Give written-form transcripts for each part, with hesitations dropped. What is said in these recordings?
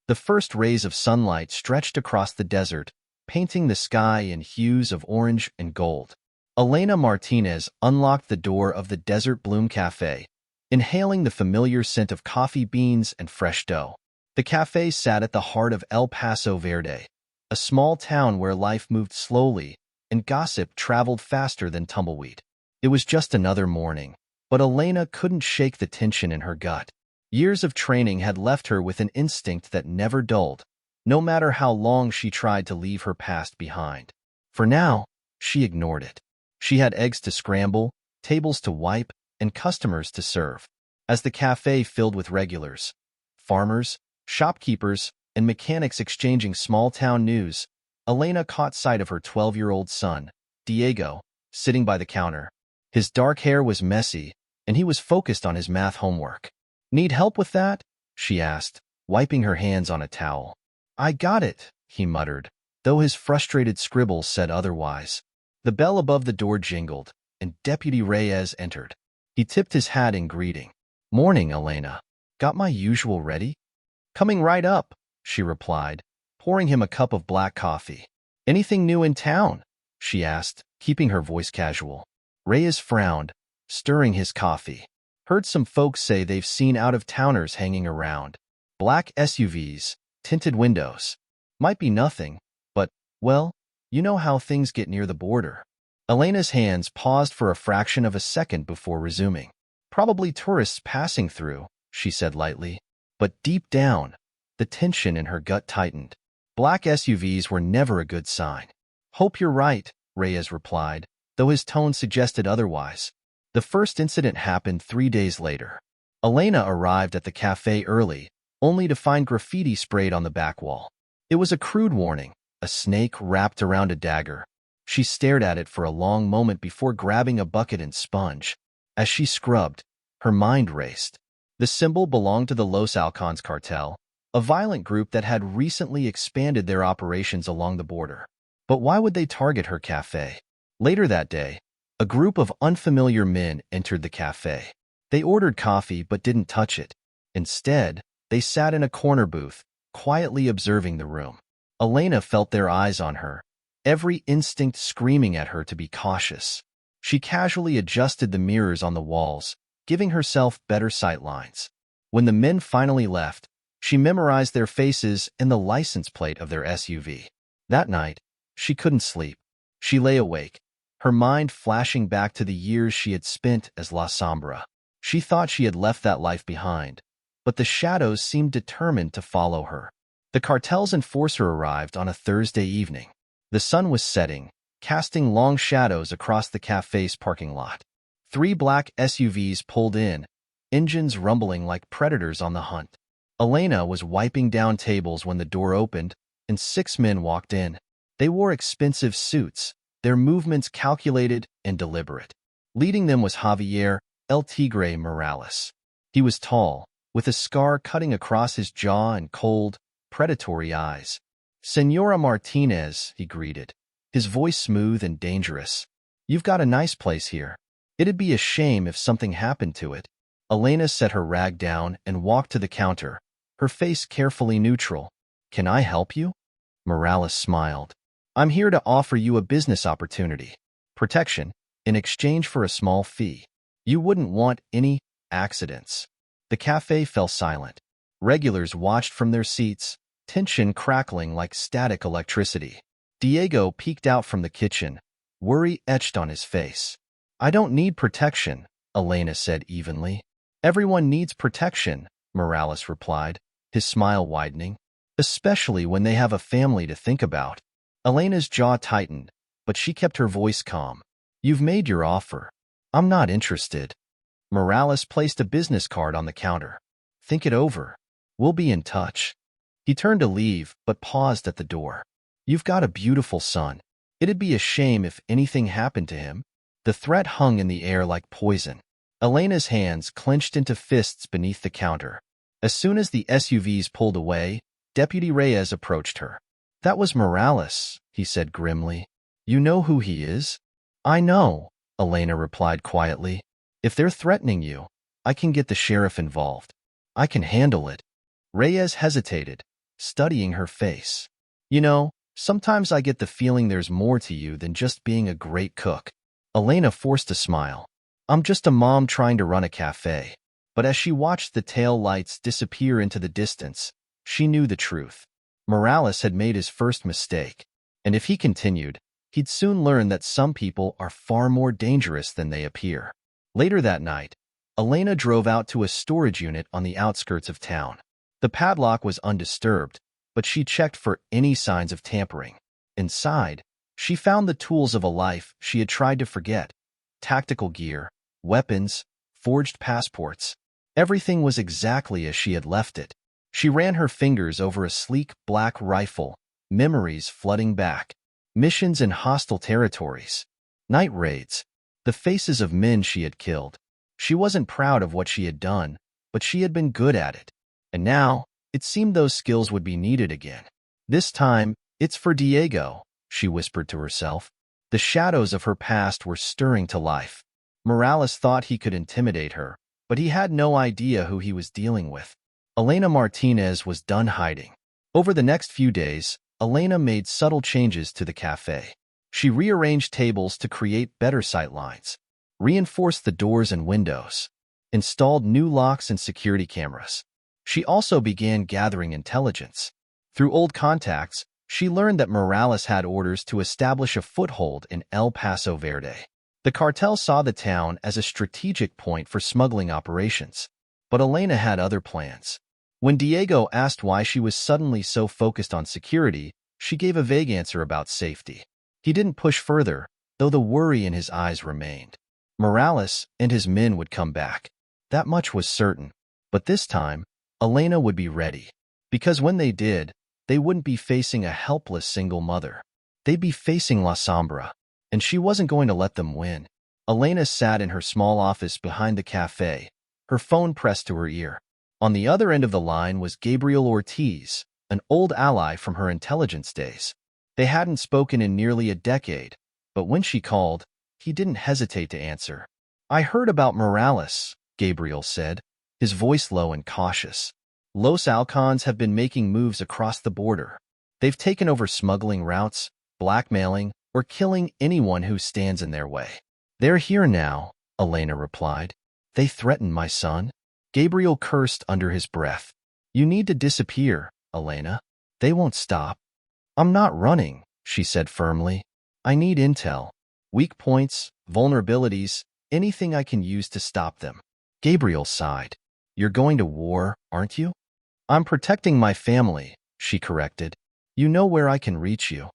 The first rays of sunlight stretched across the desert, painting the sky in hues of orange and gold. Elena Martinez unlocked the door of the Desert Bloom Cafe, inhaling the familiar scent of coffee beans and fresh dough. The cafe sat at the heart of El Paso Verde, a small town where life moved slowly and gossip traveled faster than tumbleweed. It was just another morning, but Elena couldn't shake the tension in her gut. Years of training had left her with an instinct that never dulled, no matter how long she tried to leave her past behind. For now, she ignored it. She had eggs to scramble, tables to wipe, and customers to serve. As the cafe filled with regulars, farmers, shopkeepers, and mechanics exchanging small-town news, Elena caught sight of her 12-year-old son, Diego, sitting by the counter. His dark hair was messy, and he was focused on his math homework. "Need help with that?" she asked, wiping her hands on a towel. "I got it," he muttered, though his frustrated scribble said otherwise. The bell above the door jingled, and Deputy Reyes entered. He tipped his hat in greeting. "Morning, Elena. Got my usual ready?" "Coming right up," she replied, pouring him a cup of black coffee. "Anything new in town?" she asked, keeping her voice casual. Reyes frowned, stirring his coffee. "Heard some folks say they've seen out-of-towners hanging around. Black SUVs, tinted windows. Might be nothing, but, well, you know how things get near the border." Elena's hands paused for a fraction of a second before resuming. "Probably tourists passing through," she said lightly. But deep down, the tension in her gut tightened. Black SUVs were never a good sign. "Hope you're right," Reyes replied, though his tone suggested otherwise. The first incident happened 3 days later. Elena arrived at the cafe early, only to find graffiti sprayed on the back wall. It was a crude warning, a snake wrapped around a dagger. She stared at it for a long moment before grabbing a bucket and sponge. As she scrubbed, her mind raced. The symbol belonged to the Los Halcones cartel, a violent group that had recently expanded their operations along the border. But why would they target her cafe? Later that day, a group of unfamiliar men entered the cafe. They ordered coffee but didn't touch it. Instead, they sat in a corner booth, quietly observing the room. Elena felt their eyes on her, every instinct screaming at her to be cautious. She casually adjusted the mirrors on the walls, giving herself better sight lines. When the men finally left, she memorized their faces and the license plate of their SUV. That night, she couldn't sleep. She lay awake, her mind flashing back to the years she had spent as La Sombra. She thought she had left that life behind, but the shadows seemed determined to follow her. The cartel's enforcer arrived on a Thursday evening. The sun was setting, casting long shadows across the cafe's parking lot. 3 black SUVs pulled in, engines rumbling like predators on the hunt. Elena was wiping down tables when the door opened, and 6 men walked in. They wore expensive suits, their movements calculated and deliberate. Leading them was Javier El Tigre Morales. He was tall, with a scar cutting across his jaw and cold, predatory eyes. "Señora Martinez," he greeted, his voice smooth and dangerous. "You've got a nice place here. It'd be a shame if something happened to it." Elena set her rag down and walked to the counter, her face carefully neutral. "Can I help you?" Morales smiled. "I'm here to offer you a business opportunity. Protection, in exchange for a small fee. You wouldn't want any accidents." The cafe fell silent. Regulars watched from their seats, tension crackling like static electricity. Diego peeked out from the kitchen, worry etched on his face. "I don't need protection," Elena said evenly. "Everyone needs protection," Morales replied, his smile widening. "Especially when they have a family to think about." Elena's jaw tightened, but she kept her voice calm. "You've made your offer. I'm not interested." Morales placed a business card on the counter. "Think it over. We'll be in touch." He turned to leave, but paused at the door. "You've got a beautiful son. It'd be a shame if anything happened to him." The threat hung in the air like poison. Elena's hands clenched into fists beneath the counter. As soon as the SUVs pulled away, Deputy Reyes approached her. "That was Morales," he said grimly. "You know who he is?" "I know," Elena replied quietly. "If they're threatening you, I can get the sheriff involved. I can handle it." Reyes hesitated, studying her face. You know, sometimes I get the feeling there's more to you than just being a great cook. Elena forced a smile. I'm just a mom trying to run a cafe. But as she watched the tail lights disappear into the distance, she knew the truth. Morales had made his first mistake, and if he continued, he'd soon learn that some people are far more dangerous than they appear. Later that night, Elena drove out to a storage unit on the outskirts of town. The padlock was undisturbed, but she checked for any signs of tampering. Inside, she found the tools of a life she had tried to forget: tactical gear, weapons, forged passports. Everything was exactly as she had left it. She ran her fingers over a sleek black rifle, memories flooding back. Missions in hostile territories. Night raids. The faces of men she had killed. She wasn't proud of what she had done, but she had been good at it. And now, it seemed those skills would be needed again. This time, it's for Diego, she whispered to herself. The shadows of her past were stirring to life. Morales thought he could intimidate her, but he had no idea who he was dealing with. Elena Martinez was done hiding. Over the next few days, Elena made subtle changes to the cafe. She rearranged tables to create better sightlines, reinforced the doors and windows, installed new locks and security cameras. She also began gathering intelligence. Through old contacts, she learned that Morales had orders to establish a foothold in El Paso Verde. The cartel saw the town as a strategic point for smuggling operations, but Elena had other plans. When Diego asked why she was suddenly so focused on security, she gave a vague answer about safety. He didn't push further, though the worry in his eyes remained. Morales and his men would come back. That much was certain. But this time, Elena would be ready. Because when they did, they wouldn't be facing a helpless single mother. They'd be facing La Sombra, and she wasn't going to let them win. Elena sat in her small office behind the cafe, her phone pressed to her ear. On the other end of the line was Gabriel Ortiz, an old ally from her intelligence days. They hadn't spoken in nearly a decade, but when she called, he didn't hesitate to answer. I heard about Morales, Gabriel said, his voice low and cautious. Los Halcons have been making moves across the border. They've taken over smuggling routes, blackmailing, or killing anyone who stands in their way. They're here now, Elena replied. They threaten my son. Gabriel cursed under his breath. You need to disappear, Elena. They won't stop. I'm not running, she said firmly. I need intel. Weak points, vulnerabilities, anything I can use to stop them. Gabriel sighed. You're going to war, aren't you? I'm protecting my family, she corrected. You know where I can reach you.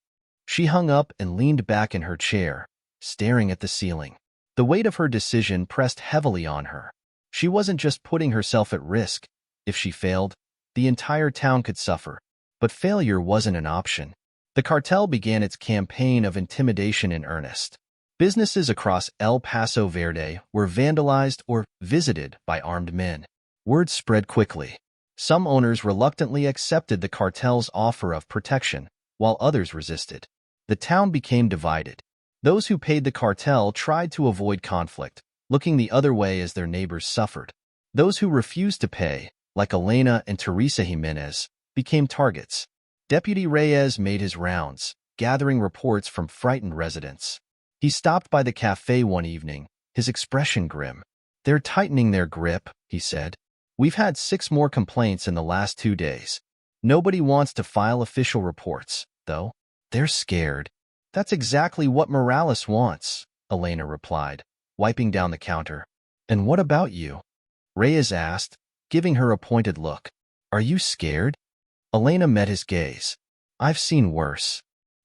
She hung up and leaned back in her chair, staring at the ceiling. The weight of her decision pressed heavily on her. She wasn't just putting herself at risk. If she failed, the entire town could suffer. But failure wasn't an option. The cartel began its campaign of intimidation in earnest. Businesses across El Paso Verde were vandalized or visited by armed men. Word spread quickly. Some owners reluctantly accepted the cartel's offer of protection, while others resisted. The town became divided. Those who paid the cartel tried to avoid conflict, looking the other way as their neighbors suffered. Those who refused to pay, like Elena and Teresa Jimenez, became targets. Deputy Reyes made his rounds, gathering reports from frightened residents. He stopped by the cafe one evening, his expression grim. They're tightening their grip, he said. We've had 6 more complaints in the last 2 days. Nobody wants to file official reports, though. They're scared. That's exactly what Morales wants, Elena replied, wiping down the counter. And what about you? Reyes asked, giving her a pointed look. Are you scared? Elena met his gaze. I've seen worse.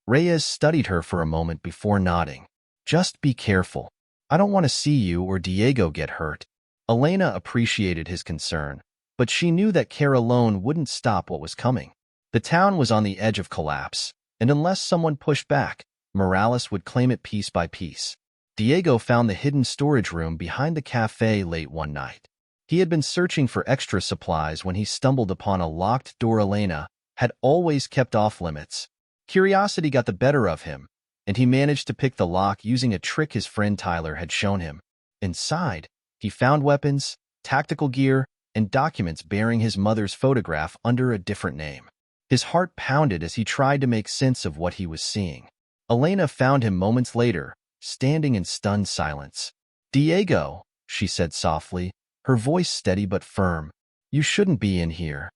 Reyes studied her for a moment before nodding. Just be careful. I don't want to see you or Diego get hurt. Elena appreciated his concern, but she knew that care alone wouldn't stop what was coming. The town was on the edge of collapse, and unless someone pushed back, Morales would claim it piece by piece. Diego found the hidden storage room behind the cafe late one night. He had been searching for extra supplies when he stumbled upon a locked door Elena had always kept off limits. Curiosity got the better of him, and he managed to pick the lock using a trick his friend Tyler had shown him. Inside, he found weapons, tactical gear, and documents bearing his mother's photograph under a different name. His heart pounded as he tried to make sense of what he was seeing. Elena found him moments later, standing in stunned silence. "Diego," she said softly, her voice steady but firm. "You shouldn't be in here."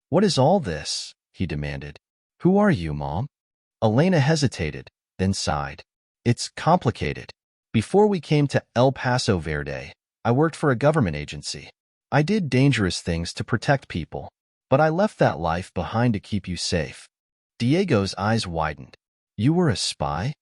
"What is all this?" he demanded. "Who are you, Mom?" Elena hesitated, then sighed. "It's complicated. Before we came to El Paso Verde, I worked for a government agency. I did dangerous things to protect people, but I left that life behind to keep you safe." Diego's eyes widened. "You were a spy?"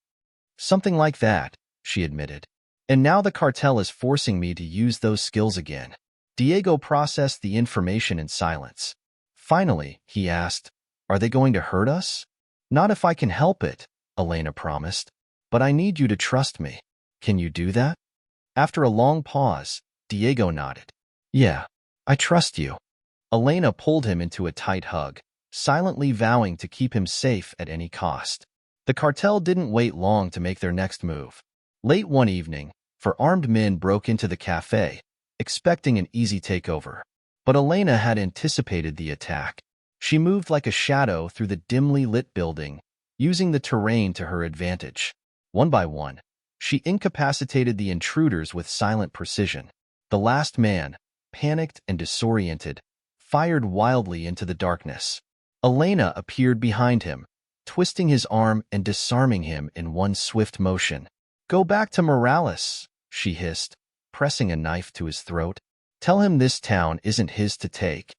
"Something like that," she admitted. "And now the cartel is forcing me to use those skills again." Diego processed the information in silence. Finally, he asked, "Are they going to hurt us?" "Not if I can help it," Elena promised. "But I need you to trust me. Can you do that?" After a long pause, Diego nodded. "Yeah, I trust you." Elena pulled him into a tight hug, silently vowing to keep him safe at any cost. The cartel didn't wait long to make their next move. Late one evening, armed men broke into the cafe, expecting an easy takeover. But Elena had anticipated the attack. She moved like a shadow through the dimly lit building, using the terrain to her advantage. One by one, she incapacitated the intruders with silent precision. The last man, panicked and disoriented, fired wildly into the darkness. Elena appeared behind him, twisting his arm and disarming him in one swift motion. "Go back to Morales," she hissed, pressing a knife to his throat. "Tell him this town isn't his to take."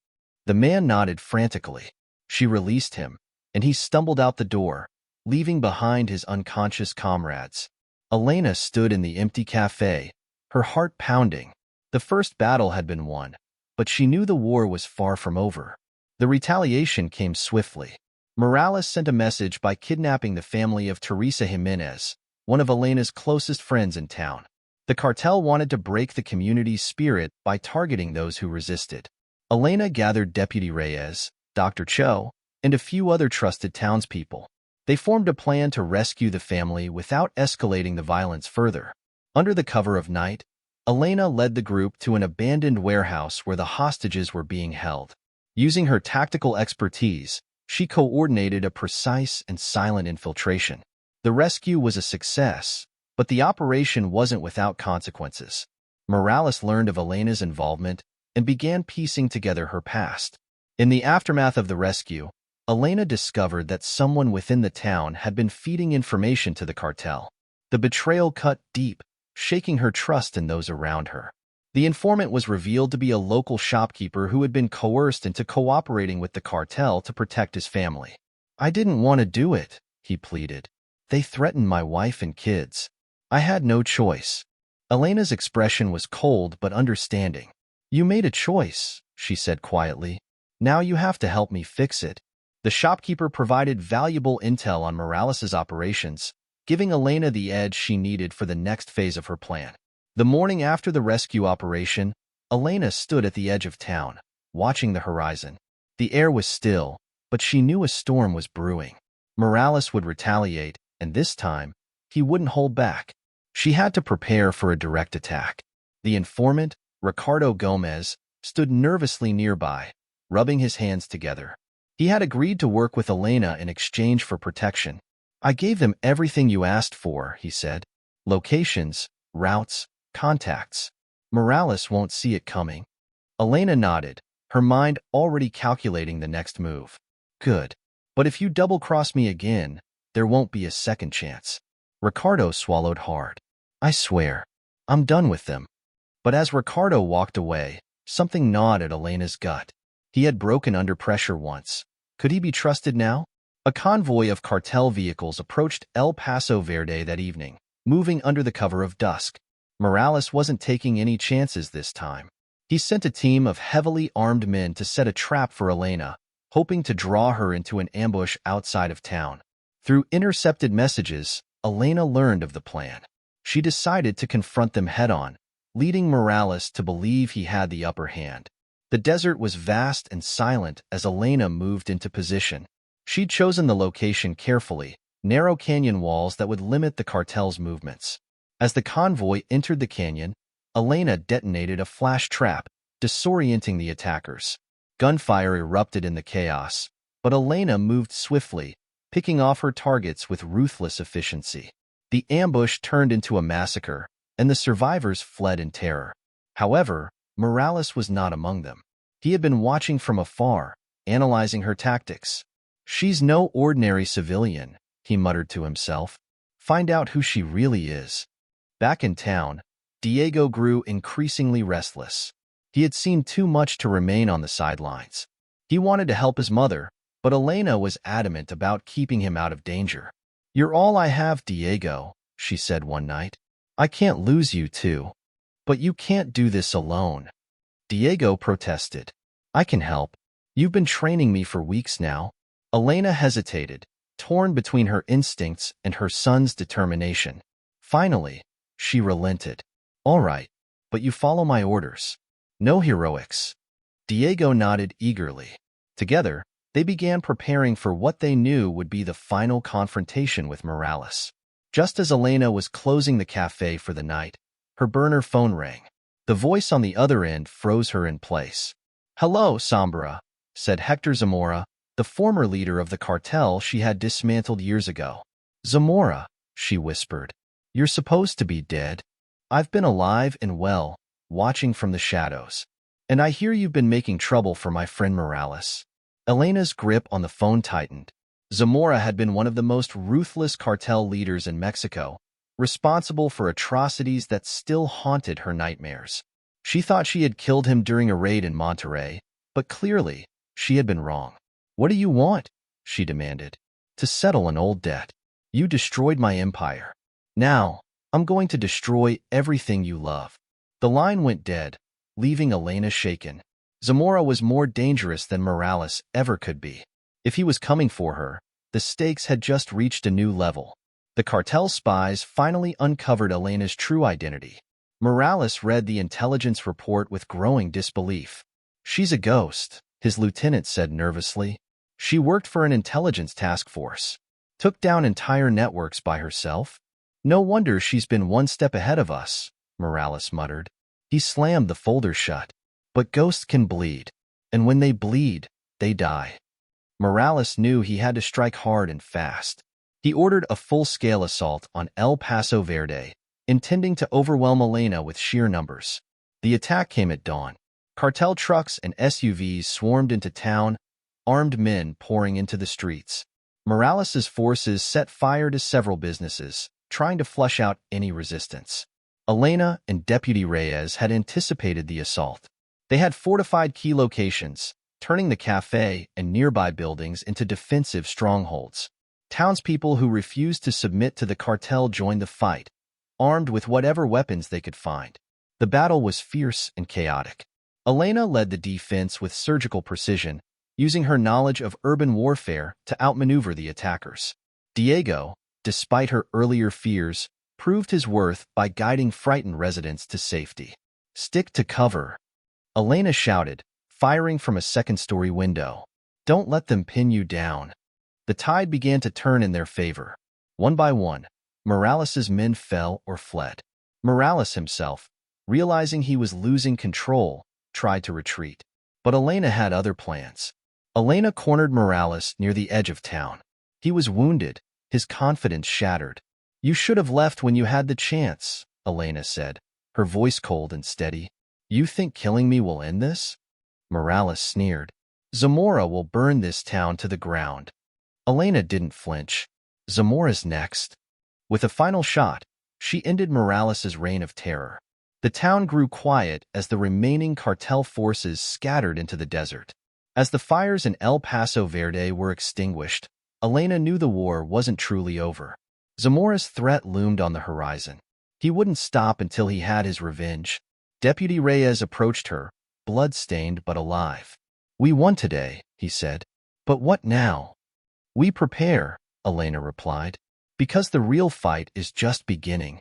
The man nodded frantically. She released him, and he stumbled out the door, leaving behind his unconscious comrades. Elena stood in the empty cafe, her heart pounding. The first battle had been won, but she knew the war was far from over. The retaliation came swiftly. Morales sent a message by kidnapping the family of Teresa Jimenez, one of Elena's closest friends in town. The cartel wanted to break the community's spirit by targeting those who resisted. Elena gathered Deputy Reyes, Dr. Cho, and a few other trusted townspeople. They formed a plan to rescue the family without escalating the violence further. Under the cover of night, Elena led the group to an abandoned warehouse where the hostages were being held. Using her tactical expertise, she coordinated a precise and silent infiltration. The rescue was a success, but the operation wasn't without consequences. Morales learned of Elena's involvement and began piecing together her past. In the aftermath of the rescue, Elena discovered that someone within the town had been feeding information to the cartel. The betrayal cut deep, shaking her trust in those around her. The informant was revealed to be a local shopkeeper who had been coerced into cooperating with the cartel to protect his family. "I didn't want to do it," he pleaded. "They threatened my wife and kids. I had no choice." Elena's expression was cold but understanding. "You made a choice," she said quietly. "Now you have to help me fix it." The shopkeeper provided valuable intel on Morales' operations, giving Elena the edge she needed for the next phase of her plan. The morning after the rescue operation, Elena stood at the edge of town, watching the horizon. The air was still, but she knew a storm was brewing. Morales would retaliate, and this time, he wouldn't hold back. She had to prepare for a direct attack. The informant, Ricardo Gomez, stood nervously nearby, rubbing his hands together. He had agreed to work with Elena in exchange for protection. "I gave them everything you asked for," he said. "Locations, routes, contacts. Morales won't see it coming." Elena nodded, her mind already calculating the next move. "Good. But if you double-cross me again, there won't be a second chance." Ricardo swallowed hard. "I swear, I'm done with them." But as Ricardo walked away, something gnawed at Elena's gut. He had broken under pressure once. Could he be trusted now? A convoy of cartel vehicles approached El Paso Verde that evening, moving under the cover of dusk. Morales wasn't taking any chances this time. He sent a team of heavily armed men to set a trap for Elena, hoping to draw her into an ambush outside of town. Through intercepted messages, Elena learned of the plan. She decided to confront them head-on, leading Morales to believe he had the upper hand. The desert was vast and silent as Elena moved into position. She'd chosen the location carefully, narrow canyon walls that would limit the cartel's movements. As the convoy entered the canyon, Elena detonated a flash trap, disorienting the attackers. Gunfire erupted in the chaos, But Elena moved swiftly, picking off her targets with ruthless efficiency. The ambush turned into a massacre, and the survivors fled in terror. However, Morales was not among them. He had been watching from afar, analyzing her tactics. "She's no ordinary civilian," he muttered to himself. "Find out who she really is." Back in town, Diego grew increasingly restless. He had seen too much to remain on the sidelines. He wanted to help his mother, but Elena was adamant about keeping him out of danger. "You're all I have, Diego," she said one night. "I can't lose you too. But you can't do this alone." Diego protested. "I can help. You've been training me for weeks now." Elena hesitated, torn between her instincts and her son's determination. Finally, she relented. "All right, but you follow my orders. No heroics." Diego nodded eagerly. Together, they began preparing for what they knew would be the final confrontation with Morales. Just as Elena was closing the cafe for the night, her burner phone rang. The voice on the other end froze her in place. "Hello, Sombra," said Hector Zamora, the former leader of the cartel she had dismantled years ago. "Zamora," she whispered, "you're supposed to be dead. I've been alive and well, watching from the shadows. And I hear you've been making trouble for my friend Morales." Elena's grip on the phone tightened. Zamora had been one of the most ruthless cartel leaders in Mexico, responsible for atrocities that still haunted her nightmares. She thought she had killed him during a raid in Monterrey, but clearly, she had been wrong. "What do you want?" she demanded. "To settle an old debt. You destroyed my empire. Now, I'm going to destroy everything you love." The line went dead, leaving Elena shaken. Zamora was more dangerous than Morales ever could be. If he was coming for her, the stakes had just reached a new level. The cartel spies finally uncovered Elena's true identity. Morales read the intelligence report with growing disbelief. "She's a ghost," his lieutenant said nervously. "She worked for an intelligence task force. Took down entire networks by herself. No wonder she's been one step ahead of us," Morales muttered. He slammed the folder shut. "But ghosts can bleed, and when they bleed, they die." Morales knew he had to strike hard and fast. He ordered a full-scale assault on El Paso Verde, intending to overwhelm Elena with sheer numbers. The attack came at dawn. Cartel trucks and SUVs swarmed into town, armed men pouring into the streets. Morales's forces set fire to several businesses, trying to flush out any resistance. Elena and Deputy Reyes had anticipated the assault. They had fortified key locations, turning the cafe and nearby buildings into defensive strongholds. Townspeople who refused to submit to the cartel joined the fight, armed with whatever weapons they could find. The battle was fierce and chaotic. Elena led the defense with surgical precision, using her knowledge of urban warfare to outmaneuver the attackers. Diego, despite her earlier fears, proved his worth by guiding frightened residents to safety. "Stick to cover," Elena shouted, firing from a second-story window. "Don't let them pin you down." The tide began to turn in their favor. One by one, Morales's men fell or fled. Morales himself, realizing he was losing control, tried to retreat. But Elena had other plans. Elena cornered Morales near the edge of town. He was wounded, his confidence shattered. "You should have left when you had the chance," Elena said, her voice cold and steady. "You think killing me will end this?" Morales sneered. "Zamora will burn this town to the ground." Elena didn't flinch. "Zamora's next." With a final shot, she ended Morales's reign of terror. The town grew quiet as the remaining cartel forces scattered into the desert. As the fires in El Paso Verde were extinguished, Elena knew the war wasn't truly over. Zamora's threat loomed on the horizon. He wouldn't stop until he had his revenge. Deputy Reyes approached her, blood-stained but alive. "We won today," he said. "But what now?" "We prepare," Elena replied, "because the real fight is just beginning."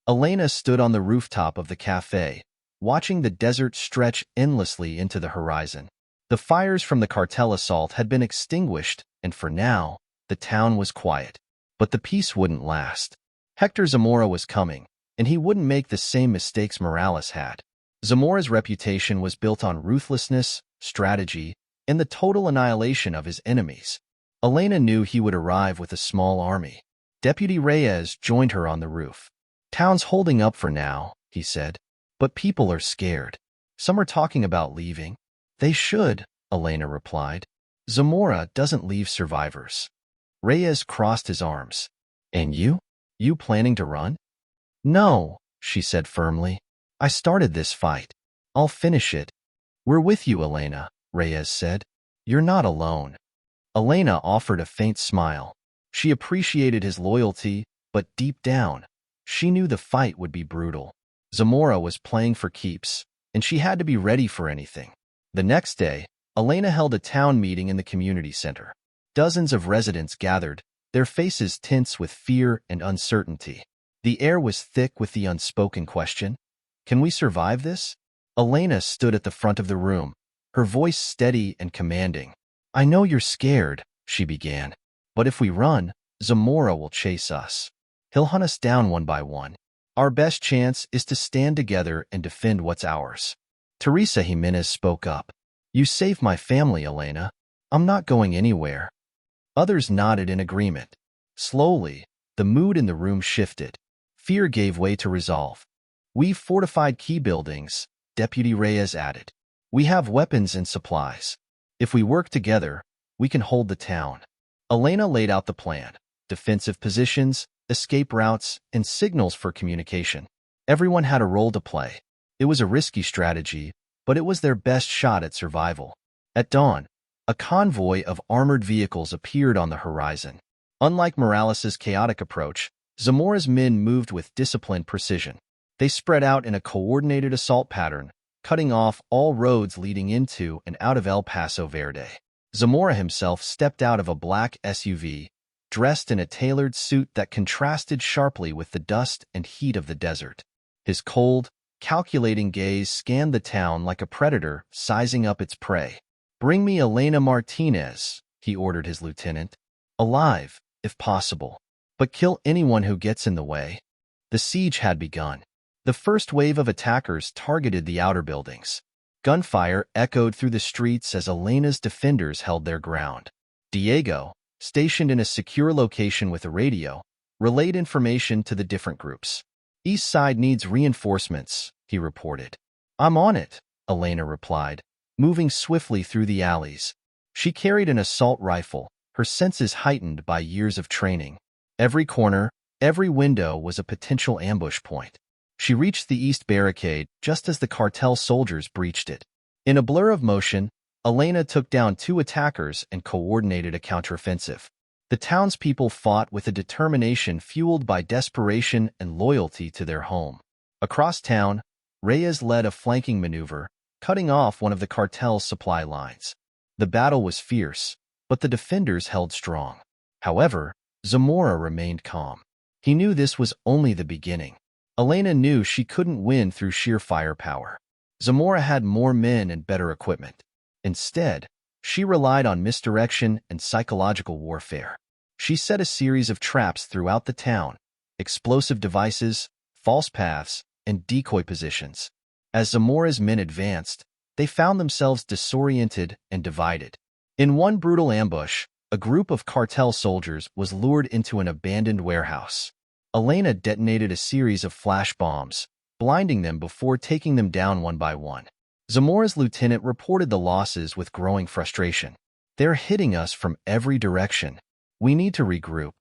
Elena stood on the rooftop of the cafe, watching the desert stretch endlessly into the horizon. The fires from the cartel assault had been extinguished, and for now, the town was quiet. But the peace wouldn't last. Hector Zamora was coming, and he wouldn't make the same mistakes Morales had. Zamora's reputation was built on ruthlessness, strategy, and the total annihilation of his enemies. Elena knew he would arrive with a small army. Deputy Reyes joined her on the roof. "Town's holding up for now," he said, "but people are scared. Some are talking about leaving." "They should," Elena replied. "Zamora doesn't leave survivors." Reyes crossed his arms. "And you? You planning to run?" "No," she said firmly. "I started this fight. I'll finish it." "We're with you, Elena," Reyes said. "You're not alone." Elena offered a faint smile. She appreciated his loyalty, but deep down, she knew the fight would be brutal. Zamora was playing for keeps, and she had to be ready for anything. The next day, Elena held a town meeting in the community center. Dozens of residents gathered, their faces tense with fear and uncertainty. The air was thick with the unspoken question, "Can we survive this?" Elena stood at the front of the room, her voice steady and commanding. "I know you're scared," she began, "but if we run, Zamora will chase us. He'll hunt us down one by one. Our best chance is to stand together and defend what's ours." Teresa Jimenez spoke up. "You saved my family, Elena. I'm not going anywhere." Others nodded in agreement. Slowly, the mood in the room shifted. Fear gave way to resolve. "We've fortified key buildings," Deputy Reyes added. "We have weapons and supplies. If we work together, we can hold the town." Elena laid out the plan: defensive positions, escape routes, and signals for communication. Everyone had a role to play. It was a risky strategy, but it was their best shot at survival. At dawn, a convoy of armored vehicles appeared on the horizon. Unlike Morales's chaotic approach, Zamora's men moved with disciplined precision. They spread out in a coordinated assault pattern, cutting off all roads leading into and out of El Paso Verde. Zamora himself stepped out of a black SUV, dressed in a tailored suit that contrasted sharply with the dust and heat of the desert. His cold, calculating gaze scanned the town like a predator sizing up its prey. "Bring me Elena Martinez," he ordered his lieutenant. "Alive, if possible, but kill anyone who gets in the way." The siege had begun. The first wave of attackers targeted the outer buildings. Gunfire echoed through the streets as Elena's defenders held their ground. Diego, stationed in a secure location with a radio, relayed information to the different groups. "East side needs reinforcements," he reported. "I'm on it," Elena replied, moving swiftly through the alleys. She carried an assault rifle, her senses heightened by years of training. Every corner, every window was a potential ambush point. She reached the east barricade just as the cartel soldiers breached it. In a blur of motion, Elena took down 2 attackers and coordinated a counteroffensive. The townspeople fought with a determination fueled by desperation and loyalty to their home. Across town, Reyes led a flanking maneuver, cutting off one of the cartel's supply lines. The battle was fierce, but the defenders held strong. However, Zamora remained calm. He knew this was only the beginning. Elena knew she couldn't win through sheer firepower. Zamora had more men and better equipment. Instead, she relied on misdirection and psychological warfare. She set a series of traps throughout the town, explosive devices, false paths, and decoy positions. As Zamora's men advanced, they found themselves disoriented and divided. In one brutal ambush, a group of cartel soldiers was lured into an abandoned warehouse. Elena detonated a series of flash bombs, blinding them before taking them down one by one. Zamora's lieutenant reported the losses with growing frustration. "They're hitting us from every direction. We need to regroup."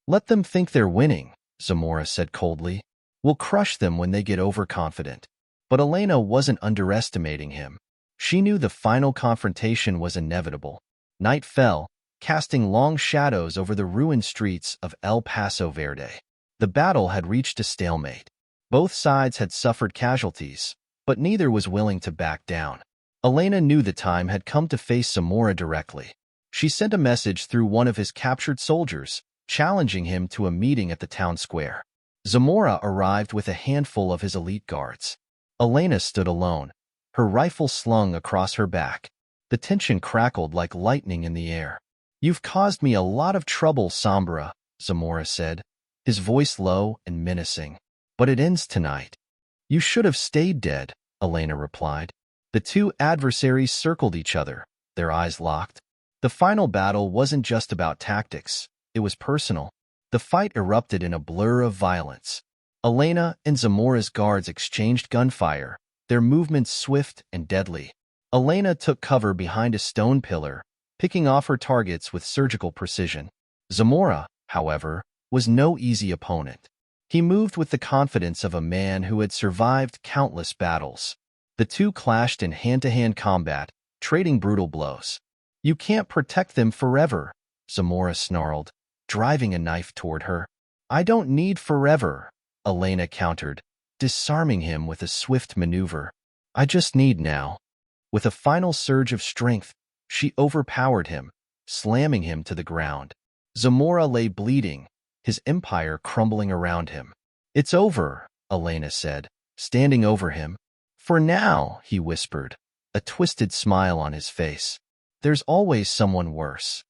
"Let them think they're winning," Zamora said coldly. "We'll crush them when they get overconfident." But Elena wasn't underestimating him. She knew the final confrontation was inevitable. Night fell, casting long shadows over the ruined streets of El Paso Verde. The battle had reached a stalemate. Both sides had suffered casualties, but neither was willing to back down. Elena knew the time had come to face Zamora directly. She sent a message through one of his captured soldiers, challenging him to a meeting at the town square. Zamora arrived with a handful of his elite guards. Elena stood alone, her rifle slung across her back. The tension crackled like lightning in the air. "You've caused me a lot of trouble, Sombra," Zamora said, his voice low and menacing. "But it ends tonight." "You should have stayed dead," Elena replied. The two adversaries circled each other, their eyes locked. The final battle wasn't just about tactics, it was personal. The fight erupted in a blur of violence. Elena and Zamora's guards exchanged gunfire, their movements swift and deadly. Elena took cover behind a stone pillar, picking off her targets with surgical precision. Zamora, however, was no easy opponent. He moved with the confidence of a man who had survived countless battles. The two clashed in hand-to-hand combat, trading brutal blows. "You can't protect them forever," Zamora snarled, driving a knife toward her. "I don't need forever," Elena countered, disarming him with a swift maneuver. "I just need now." With a final surge of strength, she overpowered him, slamming him to the ground. Zamora lay bleeding, his empire crumbling around him. "It's over," Elena said, standing over him. "For now," he whispered, a twisted smile on his face. "There's always someone worse."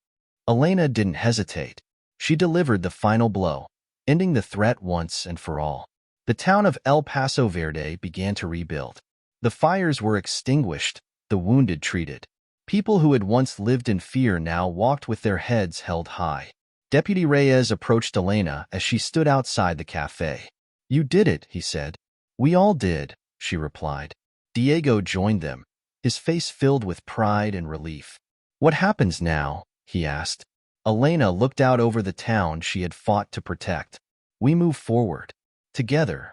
Elena didn't hesitate. She delivered the final blow, ending the threat once and for all. The town of El Paso Verde began to rebuild. The fires were extinguished, the wounded treated. People who had once lived in fear now walked with their heads held high. Deputy Reyes approached Elena as she stood outside the cafe. "You did it," he said. "We all did," she replied. Diego joined them, his face filled with pride and relief. "What happens now?" he asked. Elena looked out over the town she had fought to protect. "We move forward. Together."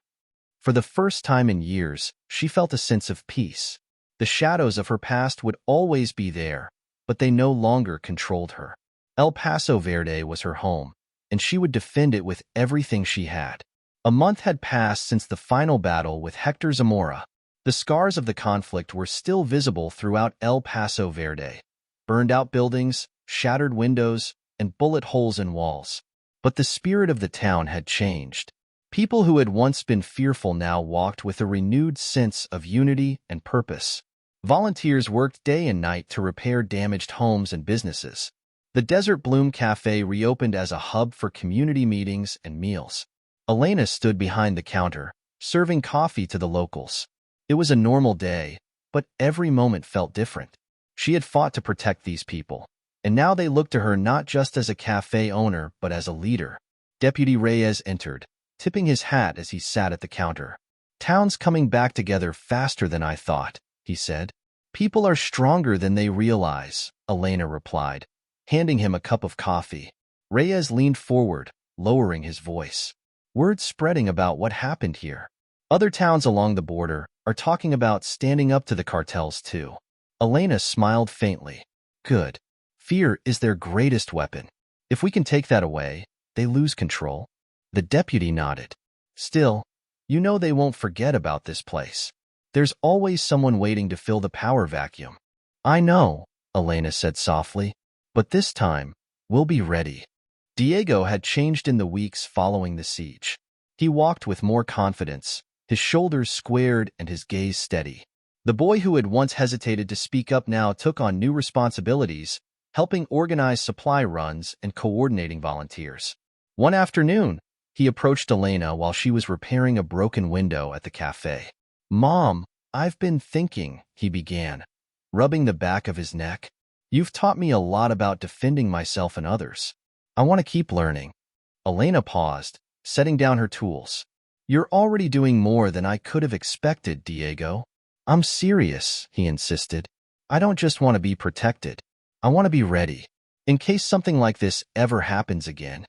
For the first time in years, she felt a sense of peace. The shadows of her past would always be there, but they no longer controlled her. El Paso Verde was her home, and she would defend it with everything she had. A month had passed since the final battle with Hector Zamora. The scars of the conflict were still visible throughout El Paso Verde. Burned-out buildings, shattered windows, and bullet holes in walls. But the spirit of the town had changed. People who had once been fearful now walked with a renewed sense of unity and purpose. Volunteers worked day and night to repair damaged homes and businesses. The Desert Bloom Cafe reopened as a hub for community meetings and meals. Elena stood behind the counter, serving coffee to the locals. It was a normal day, but every moment felt different. She had fought to protect these people, and now they looked to her not just as a cafe owner but as a leader. Deputy Reyes entered, tipping his hat as he sat at the counter. "Town's coming back together faster than I thought," he said. "People are stronger than they realize," Elena replied, handing him a cup of coffee. Reyes leaned forward, lowering his voice. "Word's spreading about what happened here. Other towns along the border are talking about standing up to the cartels too." Elena smiled faintly. "Good. Fear is their greatest weapon. If we can take that away, they lose control." The deputy nodded. "Still, you know they won't forget about this place. There's always someone waiting to fill the power vacuum." "I know," Elena said softly, "but this time, we'll be ready." Diego had changed in the weeks following the siege. He walked with more confidence, his shoulders squared and his gaze steady. The boy who had once hesitated to speak up now took on new responsibilities, helping organize supply runs and coordinating volunteers. One afternoon, he approached Elena while she was repairing a broken window at the cafe. "Mom, I've been thinking," he began, rubbing the back of his neck. "You've taught me a lot about defending myself and others. I want to keep learning." Elena paused, setting down her tools. "You're already doing more than I could have expected, Diego." "I'm serious," he insisted. "I don't just want to be protected. I want to be ready, in case something like this ever happens again."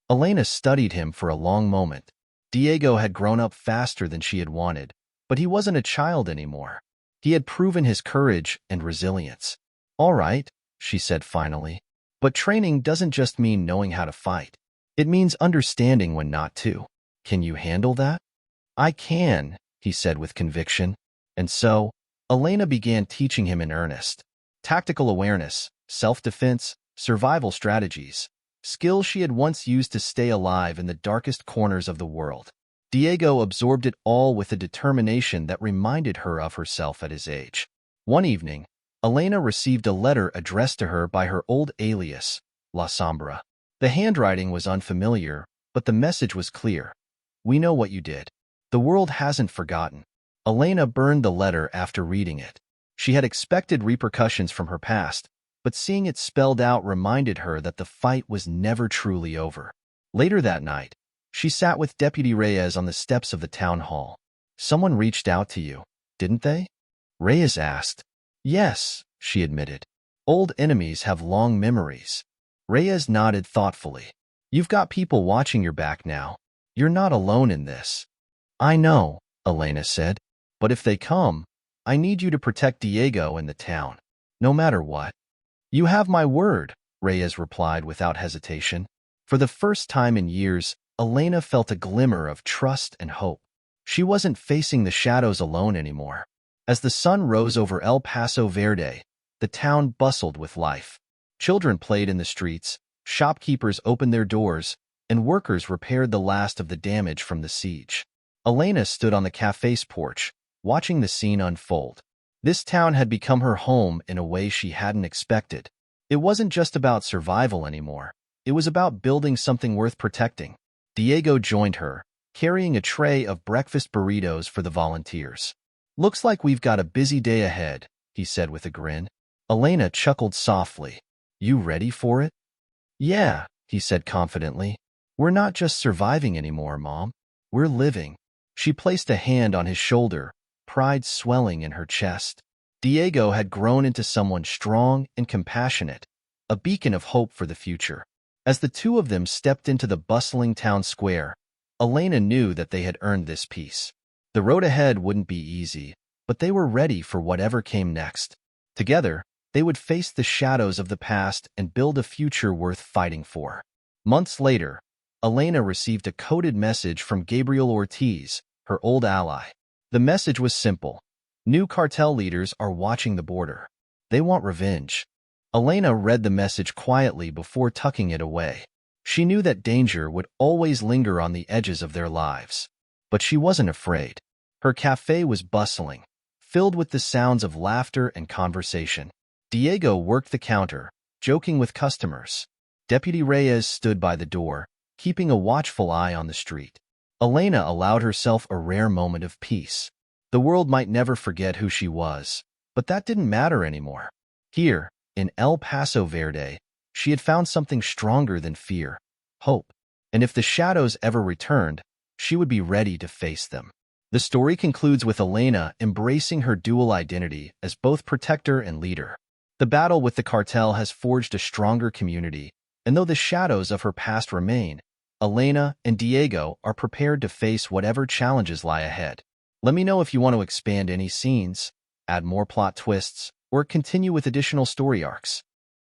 Elena studied him for a long moment. Diego had grown up faster than she had wanted, but he wasn't a child anymore. He had proven his courage and resilience. "All right," she said finally, "but training doesn't just mean knowing how to fight. It means understanding when not to. Can you handle that?" "I can," he said with conviction. And so, Elena began teaching him in earnest. Tactical awareness, self-defense, survival strategies, skills she had once used to stay alive in the darkest corners of the world. Diego absorbed it all with a determination that reminded her of herself at his age. One evening, Elena received a letter addressed to her by her old alias, La Sombra. The handwriting was unfamiliar, but the message was clear. "We know what you did. The world hasn't forgotten." Elena burned the letter after reading it. She had expected repercussions from her past, but seeing it spelled out reminded her that the fight was never truly over. Later that night, she sat with Deputy Reyes on the steps of the town hall. "Someone reached out to you, didn't they?" Reyes asked. "Yes," she admitted. "Old enemies have long memories." Reyes nodded thoughtfully. "You've got people watching your back now. You're not alone in this." "I know," Elena said. "But if they come, I need you to protect Diego and the town, no matter what." "You have my word," Reyes replied without hesitation. For the first time in years, Elena felt a glimmer of trust and hope. She wasn't facing the shadows alone anymore. As the sun rose over El Paso Verde, the town bustled with life. Children played in the streets, shopkeepers opened their doors, and workers repaired the last of the damage from the siege. Elena stood on the cafe's porch, watching the scene unfold. This town had become her home in a way she hadn't expected. It wasn't just about survival anymore. It was about building something worth protecting. Diego joined her, carrying a tray of breakfast burritos for the volunteers. "Looks like we've got a busy day ahead," he said with a grin. Elena chuckled softly. "You ready for it?" "Yeah," he said confidently. "We're not just surviving anymore, Mom. We're living." She placed a hand on his shoulder, pride swelling in her chest. Diego had grown into someone strong and compassionate, a beacon of hope for the future. As the two of them stepped into the bustling town square, Elena knew that they had earned this peace. The road ahead wouldn't be easy, but they were ready for whatever came next. Together, they would face the shadows of the past and build a future worth fighting for. Months later, Elena received a coded message from Gabriel Ortiz, her old ally. The message was simple. New cartel leaders are watching the border. They want revenge. Elena read the message quietly before tucking it away. She knew that danger would always linger on the edges of their lives. But she wasn't afraid. Her cafe was bustling, filled with the sounds of laughter and conversation. Diego worked the counter, joking with customers. Deputy Reyes stood by the door, keeping a watchful eye on the street. Elena allowed herself a rare moment of peace. The world might never forget who she was, but that didn't matter anymore. Here, in El Paso Verde, she had found something stronger than fear, hope. And if the shadows ever returned, she would be ready to face them. The story concludes with Elena embracing her dual identity as both protector and leader. The battle with the cartel has forged a stronger community, and though the shadows of her past remain, Elena and Diego are prepared to face whatever challenges lie ahead. Let me know if you want to expand any scenes, add more plot twists, or continue with additional story arcs.